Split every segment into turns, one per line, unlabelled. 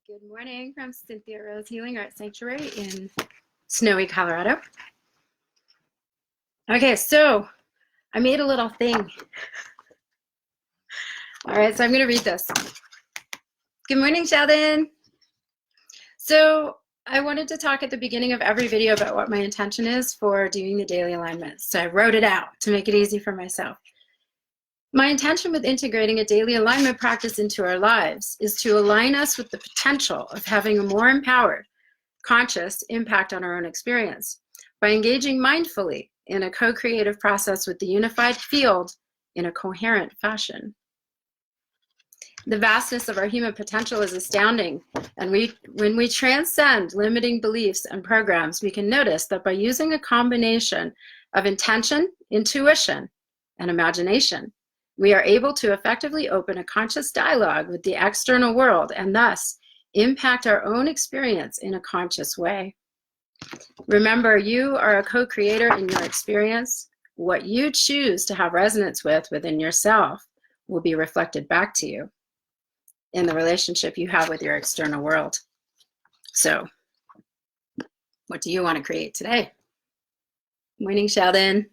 Good morning from Cynthia Rose Healing Art Sanctuary in snowy Colorado. Okay, so I made a little thing. All right, so I'm going to read this. Good morning, Sheldon. So I wanted to talk at the beginning of every video about what my intention is for doing the daily alignments. So I wrote it out to make it easy for myself. My intention with integrating a daily alignment practice into our lives is to align us with the potential of having a more empowered, conscious impact on our own experience by engaging mindfully in a co-creative process with the unified field in a coherent fashion. The vastness of our human potential is astounding, and when we transcend limiting beliefs and programs, we can notice that by using a combination of intention, intuition, and imagination, we are able to effectively open a conscious dialogue with the external world and thus impact our own experience in a conscious way. Remember, you are a co-creator in your experience. What you choose to have resonance with within yourself will be reflected back to you in the relationship you have with your external world. So, what do you want to create today? Morning, Sheldon.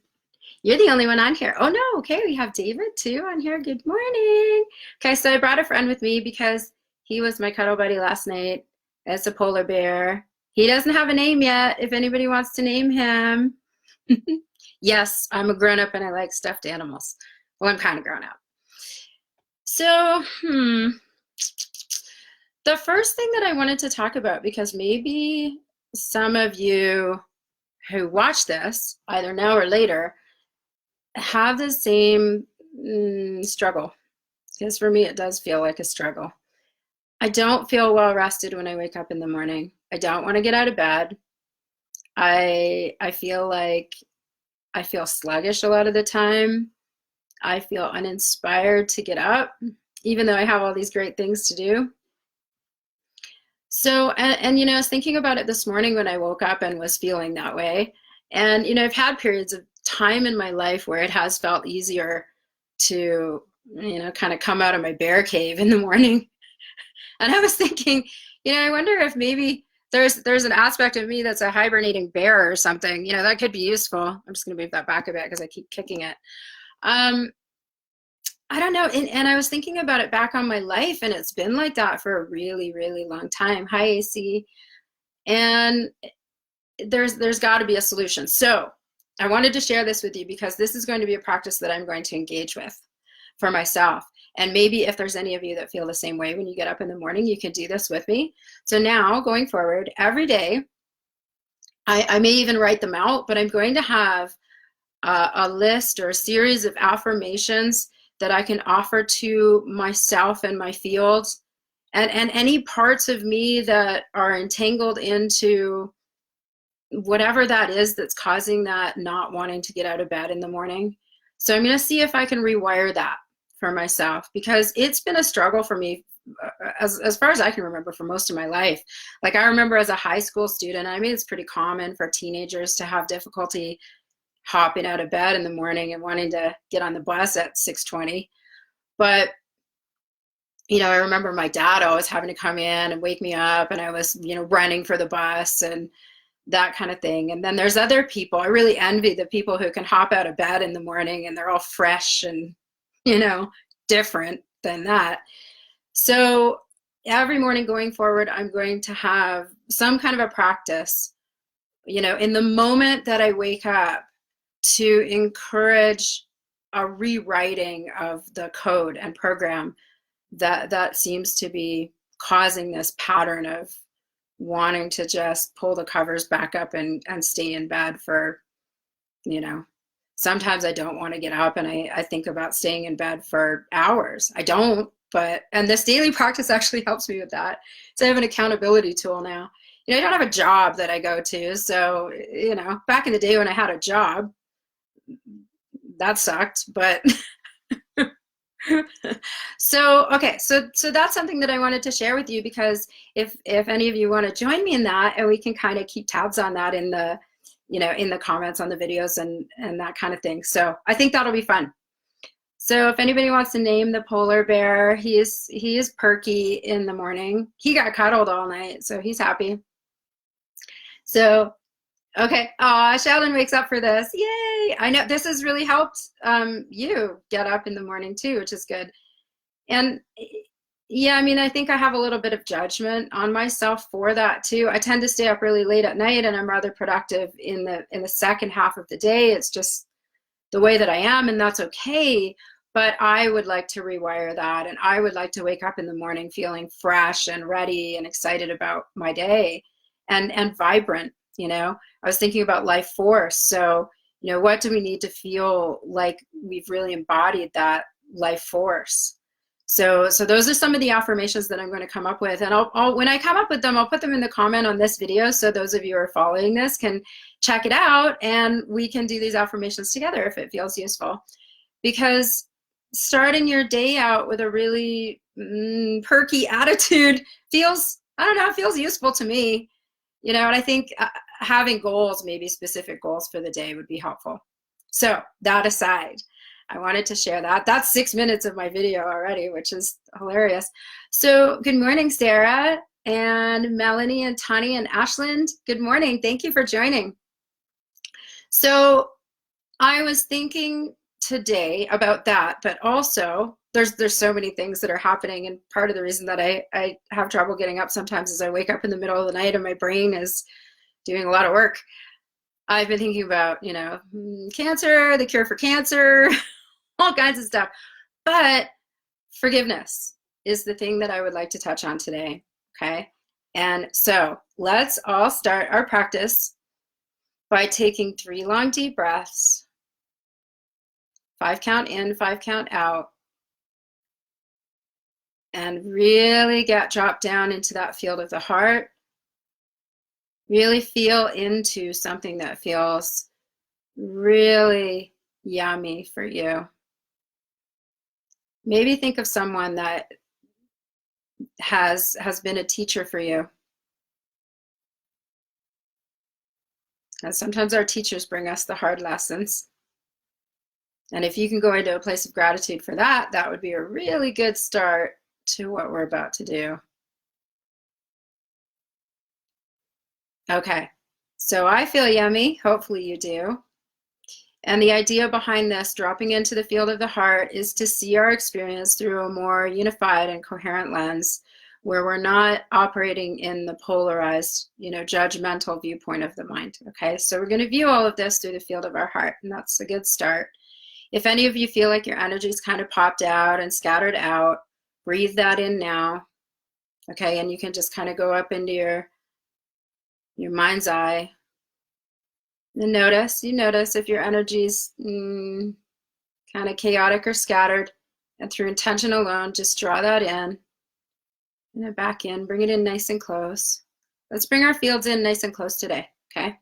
You're the only one on here. Oh no, okay, we have David too on here. Good morning. Okay, so I brought a friend with me because he was my cuddle buddy last night. It's a polar bear. He doesn't have a name yet, if anybody wants to name him. Yes, I'm a grown-up and I like stuffed animals. Well, I'm kind of grown up. So, the first thing that I wanted to talk about, because maybe some of you who watch this, either now or later, have the same struggle. Because for me, it does feel like a struggle. I don't feel well rested when I wake up in the morning. I don't want to get out of bed. I feel like I feel sluggish a lot of the time. I feel uninspired to get up, even though I have all these great things to do. So, and you know, I was thinking about it this morning when I woke up and was feeling that way. And, you know, I've had periods of time in my life where it has felt easier to, you know, kind of come out of my bear cave in the morning. And I was thinking, you know, I wonder if maybe there's an aspect of me that's a hibernating bear or something. You know, that could be useful. I'm just going to move that back a bit because I keep kicking it. I don't know. And I was thinking about it back on my life, and it's been like that for a really, really long time. Hi, AC. And there's got to be a solution. So I wanted to share this with you because this is going to be a practice that I'm going to engage with for myself. And maybe if there's any of you that feel the same way when you get up in the morning, you can do this with me. So now going forward, every day, I may even write them out, but I'm going to have a list or a series of affirmations that I can offer to myself and my field, and any parts of me that are entangled into whatever that is that's causing that not wanting to get out of bed in the morning. So I'm going to see if I can rewire that for myself, because it's been a struggle for me as far as I can remember for most of my life. Like I remember as a high school student, I mean, it's pretty common for teenagers to have difficulty hopping out of bed in the morning and wanting to get on the bus at 6:20. But, you know, I remember my dad always having to come in and wake me up, and I was, you know, running for the bus and that kind of thing. And then there's other people. I really envy the people who can hop out of bed in the morning and they're all fresh and, you know, different than that. So every morning going forward, I'm going to have some kind of a practice, you know, in the moment that I wake up, to encourage a rewriting of the code and program that seems to be causing this pattern of wanting to just pull the covers back up and stay in bed for, you know, sometimes I don't want to get up, and I think about staying in bed for hours. I don't, and this daily practice actually helps me with that. So I have an accountability tool now. You know, I don't have a job that I go to. So, you know, back in the day when I had a job, that sucked, but so okay, so that's something that I wanted to share with you, because if any of you want to join me in that, and we can kind of keep tabs on that in the, you know, in the comments on the videos and that kind of thing. So I think that'll be fun. So if anybody wants to name the polar bear, he is perky in the morning. He got cuddled all night, so he's happy. So, okay. Aw, Sheldon wakes up for this. Yay! I know this has really helped you get up in the morning too, which is good. And yeah, I mean, I think I have a little bit of judgment on myself for that too. I tend to stay up really late at night, and I'm rather productive in the second half of the day. It's just the way that I am, and that's okay. But I would like to rewire that, and I would like to wake up in the morning feeling fresh and ready and excited about my day, and vibrant. You know, I was thinking about life force. So, you know, what do we need to feel like we've really embodied that life force? So those are some of the affirmations that I'm going to come up with, and I'll when I come up with them, I'll put them in the comment on this video, so those of you who are following this can check it out, and we can do these affirmations together if it feels useful. Because starting your day out with a really perky attitude feels, I don't know, it feels useful to me, you know. And I think having goals, maybe specific goals for the day, would be helpful. So that aside, I wanted to share that. That's 6 minutes of my video already, which is hilarious. So good morning, Sarah and Melanie and Tani and Ashland. Good morning. Thank you for joining. So I was thinking today about that, but also there's so many things that are happening, and part of the reason that I have trouble getting up sometimes is I wake up in the middle of the night and my brain is doing a lot of work. I've been thinking about, you know, cancer, the cure for cancer, all kinds of stuff. But forgiveness is the thing that I would like to touch on today, okay? And so let's all start our practice by taking 3 long deep breaths, 5 count in, 5 count out, and really get dropped down into that field of the heart. Really feel into something that feels really yummy for you. Maybe think of someone that has been a teacher for you. And sometimes our teachers bring us the hard lessons. And if you can go into a place of gratitude for that, that would be a really good start to what we're about to do. Okay, so I feel yummy. Hopefully you do. And the idea behind this, dropping into the field of the heart, is to see our experience through a more unified and coherent lens, where we're not operating in the polarized, you know, judgmental viewpoint of the mind. Okay, so we're going to view all of this through the field of our heart, and that's a good start. If any of you feel like your energy's kind of popped out and scattered out, breathe that in now. Okay, and you can just kind of go up into your mind's eye. And notice if your energy's kind of chaotic or scattered, and through intention alone, just draw that in and then back in, bring it in nice and close. Let's bring our fields in nice and close today, okay?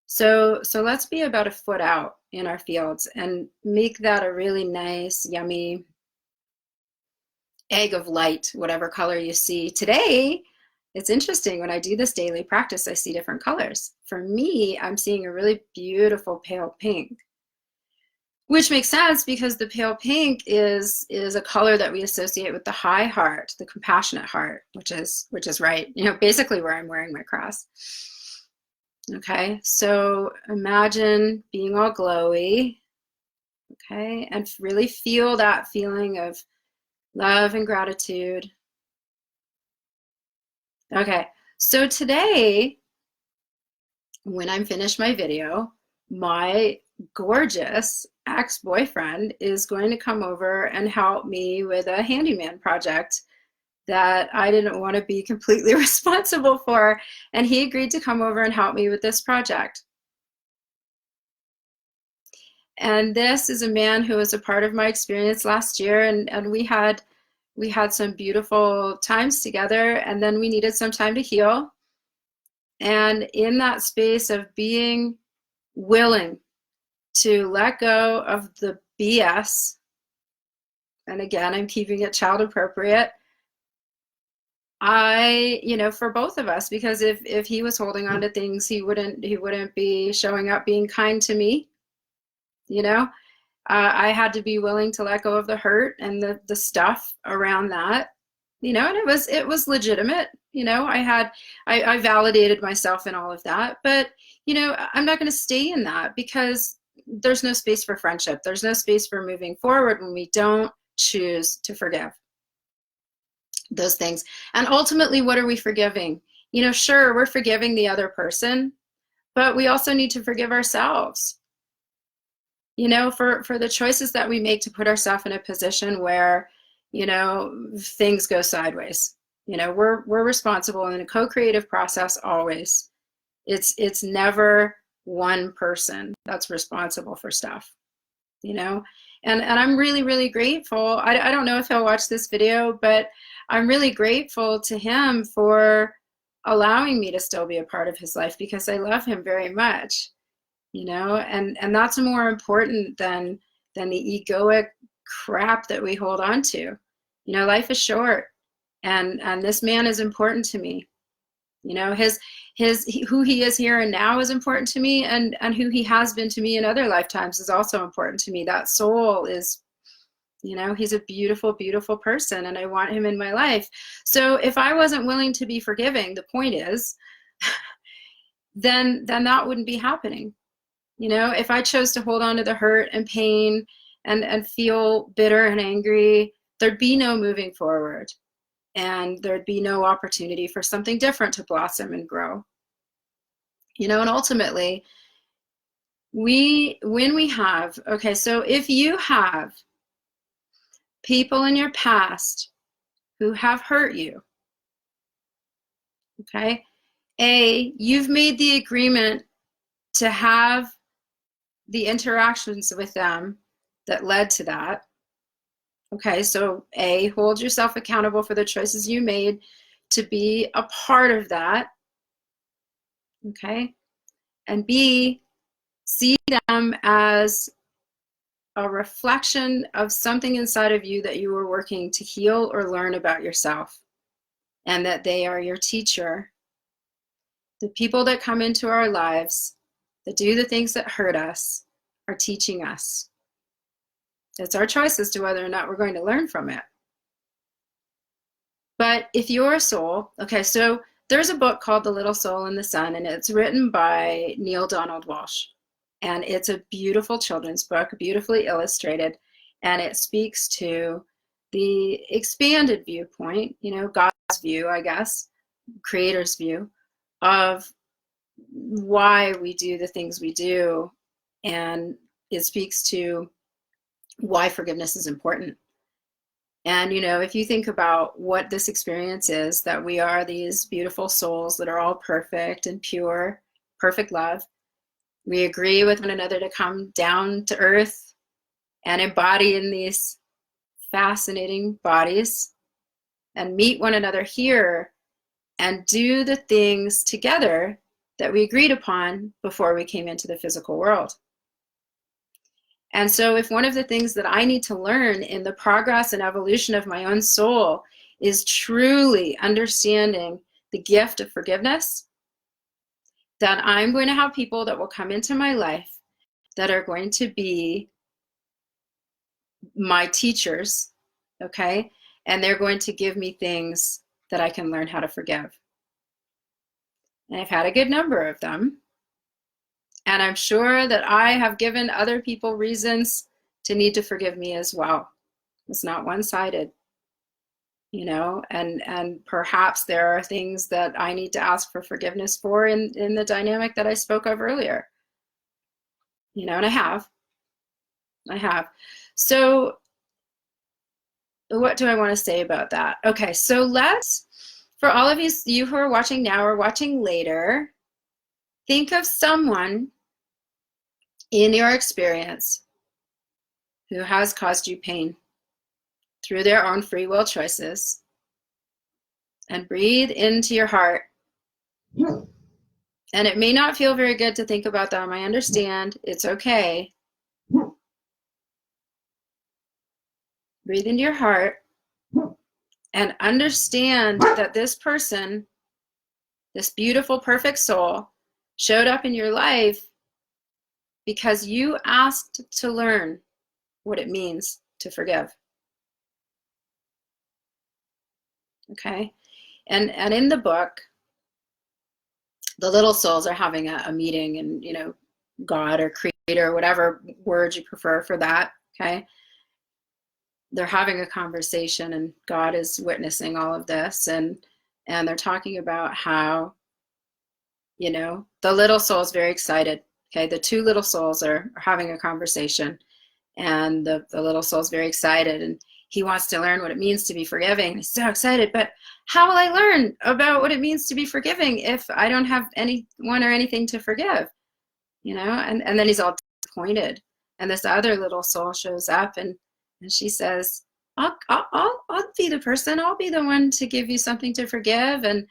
So let's be about a foot out in our fields and make that a really nice, yummy egg of light, whatever color you see. Today, it's interesting, when I do this daily practice, I see different colors. For me, I'm seeing a really beautiful pale pink, which makes sense because the pale pink is a color that we associate with the high heart, the compassionate heart, which is right, you know, basically where I'm wearing my cross. Okay, so imagine being all glowy, okay, and really feel that feeling of love and gratitude. Okay, so today, when I'm finished my video, my gorgeous ex-boyfriend is going to come over and help me with a handyman project that I didn't want to be completely responsible for, and he agreed to come over and help me with this project. And this is a man who was a part of my experience last year, and we had some beautiful times together, and then we needed some time to heal. And in that space of being willing to let go of the BS, and again, I'm keeping it child appropriate, you know, for both of us, because if he was holding on to things, he wouldn't be showing up being kind to me, you know. I had to be willing to let go of the hurt and the stuff around that, you know, and it was legitimate. You know, I validated myself in all of that, but you know, I'm not going to stay in that, because there's no space for friendship. There's no space for moving forward when we don't choose to forgive those things. And ultimately, what are we forgiving? You know, sure, we're forgiving the other person, but we also need to forgive ourselves, you know, for the choices that we make to put ourselves in a position where, you know, things go sideways. You know, we're responsible in a co-creative process always. It's never one person that's responsible for stuff, you know. And I'm really, really grateful. I don't know if he'll watch this video, but I'm really grateful to him for allowing me to still be a part of his life, because I love him very much, you know. And that's more important than the egoic crap that we hold on to. You know, life is short, and this man is important to me. You know, who he is here and now is important to me, and who he has been to me in other lifetimes is also important to me. That soul is, you know, he's a beautiful, beautiful person, and I want him in my life. So if I wasn't willing to be forgiving, the point is, then that wouldn't be happening. You know, if I chose to hold on to the hurt and pain and feel bitter and angry, there'd be no moving forward, and there'd be no opportunity for something different to blossom and grow. You know, and ultimately, when we have, okay, so if you have people in your past who have hurt you, okay, you've made the agreement to have the interactions with them that led to that. Okay, so hold yourself accountable for the choices you made to be a part of that. Okay, and B, see them as a reflection of something inside of you that you were working to heal or learn about yourself, and that they are your teacher. The people that come into our lives, that do the things that hurt us, are teaching us. It's our choice as to whether or not we're going to learn from it. But if your soul, okay, so there's a book called The Little Soul in the Sun, and it's written by Neale Donald Walsch. And it's a beautiful children's book, beautifully illustrated, and it speaks to the expanded viewpoint, you know, God's view, I guess, Creator's view of why we do the things we do. And it speaks to why forgiveness is important. And, you know, if you think about what this experience is, that we are these beautiful souls that are all perfect and pure, perfect love. We agree with one another to come down to earth and embody in these fascinating bodies and meet one another here and do the things together that we agreed upon before we came into the physical world. And so if one of the things that I need to learn in the progress and evolution of my own soul is truly understanding the gift of forgiveness, then I'm going to have people that will come into my life that are going to be my teachers, okay? And they're going to give me things that I can learn how to forgive. And I've had a good number of them. And I'm sure that I have given other people reasons to need to forgive me as well. It's not one-sided, you know, and perhaps there are things that I need to ask for forgiveness for in the dynamic that I spoke of earlier. You know, and I have. So what do I want to say about that? Okay, so let's, for all of you who are watching now or watching later, think of someone in your experience who has caused you pain through their own free will choices, and breathe into your heart. And it may not feel very good to think about them. I understand. It's okay. Breathe into your heart and understand that this person, this beautiful, perfect soul, showed up in your life because you asked to learn. what it means to forgive. Okay? And in the book, the little souls are having a meeting, and God or creator, whatever word you prefer for that, okay? They're having a conversation, and God is witnessing all of this, and they're talking about how, the little soul is very excited. Okay, the two little souls are having a conversation, and the little soul is very excited, and he wants to learn what it means to be forgiving. He's so excited, but how will I learn about what it means to be forgiving if I don't have anyone or anything to forgive? And then he's all disappointed. And this other little soul shows up, and she says, I'll be the person. I'll be the one to give you something to forgive. And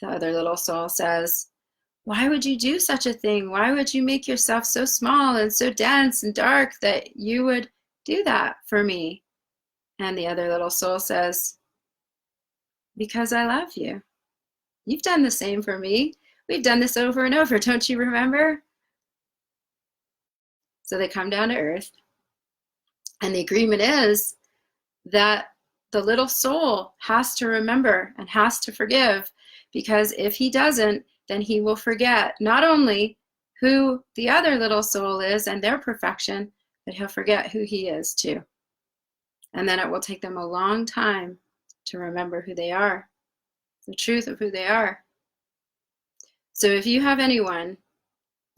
the other little soul says, why would you do such a thing? Why would you make yourself so small and so dense and dark that you would do that for me? And the other little soul says, because I love you. You've done the same for me. We've done this over and over. Don't you remember? So they come down to earth. And the agreement is that the little soul has to remember and has to forgive, because if he doesn't, then he will forget not only who the other little soul is and their perfection, but he'll forget who he is too. And then it will take them a long time to remember who they are, the truth of who they are. So if you have anyone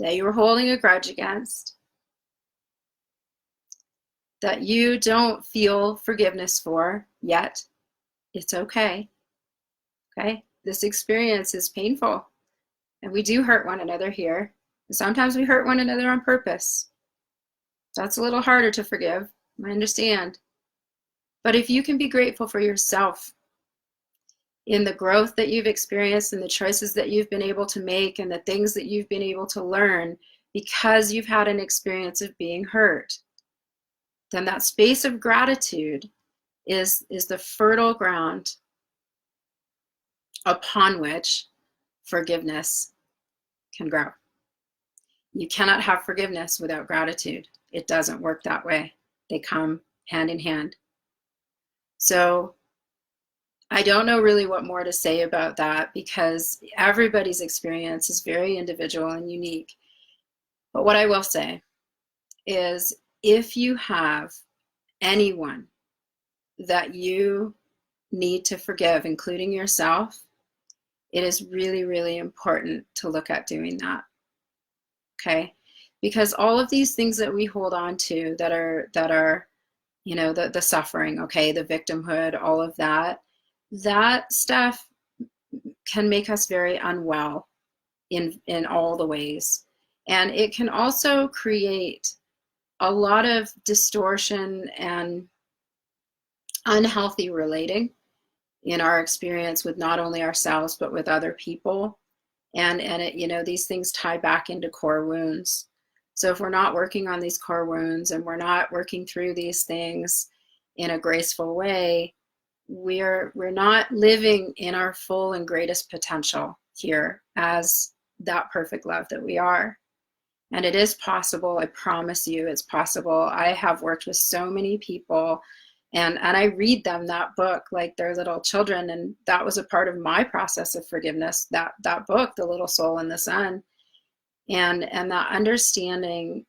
that you're holding a grudge against, that you don't feel forgiveness for yet, it's okay. Okay? This experience is painful, and we do hurt one another here. And sometimes we hurt one another on purpose. That's a little harder to forgive, I understand. But if you can be grateful for yourself in the growth that you've experienced and the choices that you've been able to make and the things that you've been able to learn because you've had an experience of being hurt, then that space of gratitude is the fertile ground upon which forgiveness can grow. You cannot have forgiveness without gratitude. It doesn't work that way. They come hand in hand. So I don't know really what more to say about that, because everybody's experience is very individual and unique. But what I will say is, if you have anyone that you need to forgive, including yourself, it is really, really important to look at doing that. Okay? Because all of these things that we hold on to that are the suffering, okay, the victimhood, all of that stuff can make us very unwell in all the ways. And it can also create a lot of distortion and unhealthy relating in our experience with not only ourselves but with other people. And it, these things tie back into core wounds. So if we're not working on these core wounds and we're not working through these things in a graceful way, we're not living in our full and greatest potential here as that perfect love that we are. And it is possible. I promise you, it's possible. I have worked with so many people, and I read them that book like they're little children, and that was a part of my process of forgiveness, that book, The Little Soul in the Sun, and that understanding,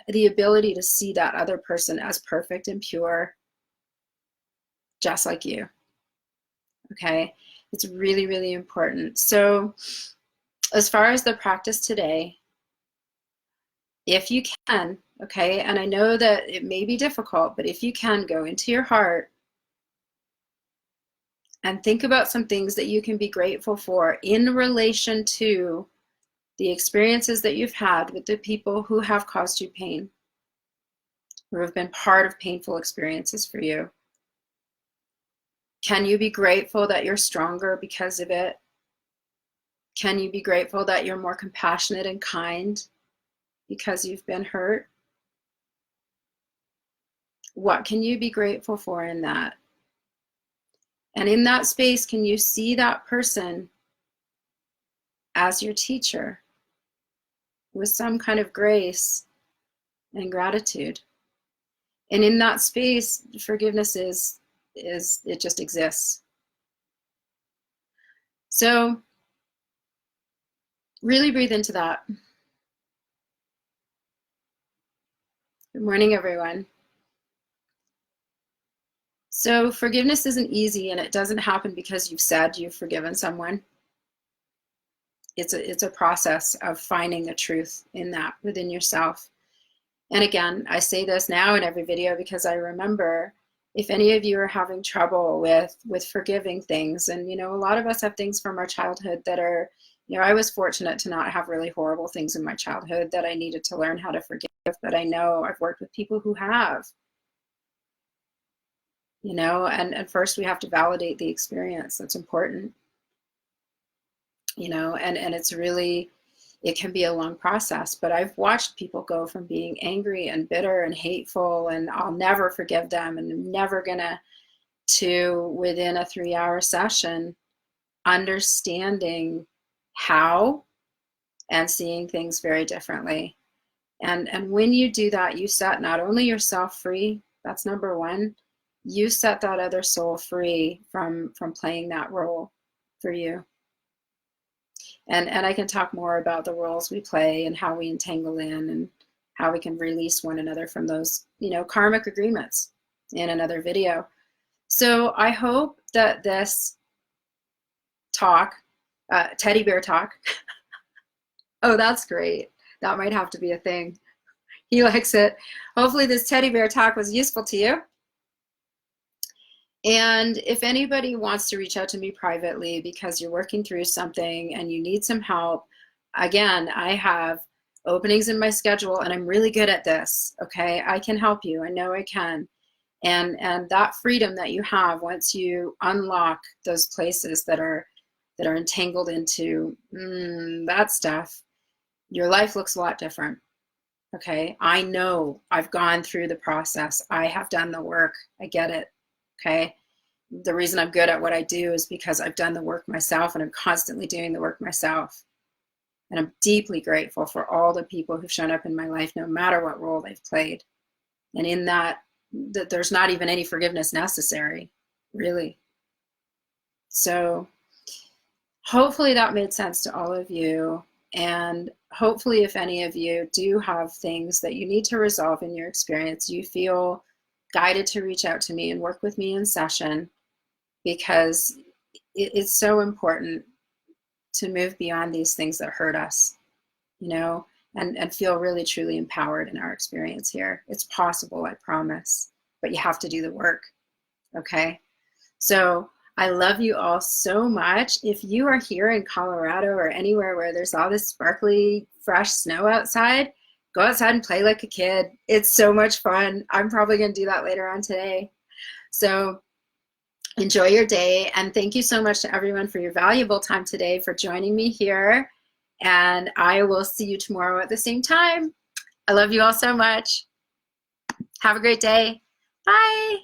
the ability to see that other person as perfect and pure, just like you. Okay, it's really, really important. So as far as the practice today, if you can, okay, and I know that it may be difficult, but if you can, go into your heart and think about some things that you can be grateful for in relation to the experiences that you've had with the people who have caused you pain, who have been part of painful experiences for you. Can you be grateful that you're stronger because of it? Can you be grateful that you're more compassionate and kind because you've been hurt? What can you be grateful for in that? And in that space, can you see that person as your teacher with some kind of grace and gratitude? And in that space, forgiveness is it just exists. So really breathe into that. Good morning, everyone. So forgiveness isn't easy, and it doesn't happen because you've said you've forgiven someone. It's a process of finding the truth in that within yourself. And again, I say this now in every video because I remember, if any of you are having trouble with forgiving things, and you know, a lot of us have things from our childhood that are, you know, I was fortunate to not have really horrible things in my childhood that I needed to learn how to forgive, but I know I've worked with people who have, you know, and first we have to validate the experience. That's important, you know, and it's really, it can be a long process, but I've watched people go from being angry and bitter and hateful and I'll never forgive them and I'm never gonna, to within a 3-hour session understanding how and seeing things very differently. And when you do that, you set not only yourself free, that's number one, you set that other soul free from playing that role for you. And I can talk more about the roles we play and how we entangle in and how we can release one another from those, you know, karmic agreements in another video. So I hope that this talk, teddy bear talk, oh, that's great. That might have to be a thing. He likes it. Hopefully this teddy bear talk was useful to you. And if anybody wants to reach out to me privately because you're working through something and you need some help, again, I have openings in my schedule and I'm really good at this, okay? I can help you, I know I can. And that freedom that you have once you unlock those places that are entangled into that stuff, your life looks a lot different, okay? I know I've gone through the process. I have done the work. I get it, okay? The reason I'm good at what I do is because I've done the work myself and I'm constantly doing the work myself. And I'm deeply grateful for all the people who've shown up in my life, no matter what role they've played. And in that there's not even any forgiveness necessary, really. So hopefully that made sense to all of you. And hopefully if any of you do have things that you need to resolve in your experience, you feel guided to reach out to me and work with me in session, because it's so important to move beyond these things that hurt us, you know, and feel really truly empowered in our experience here. It's possible, I promise, but you have to do the work, okay? So I love you all so much. If you are here in Colorado or anywhere where there's all this sparkly, fresh snow outside, go outside and play like a kid. It's so much fun. I'm probably gonna do that later on today. So enjoy your day, and thank you so much to everyone for your valuable time today, for joining me here, and I will see you tomorrow at the same time. I love you all so much. Have a great day. Bye.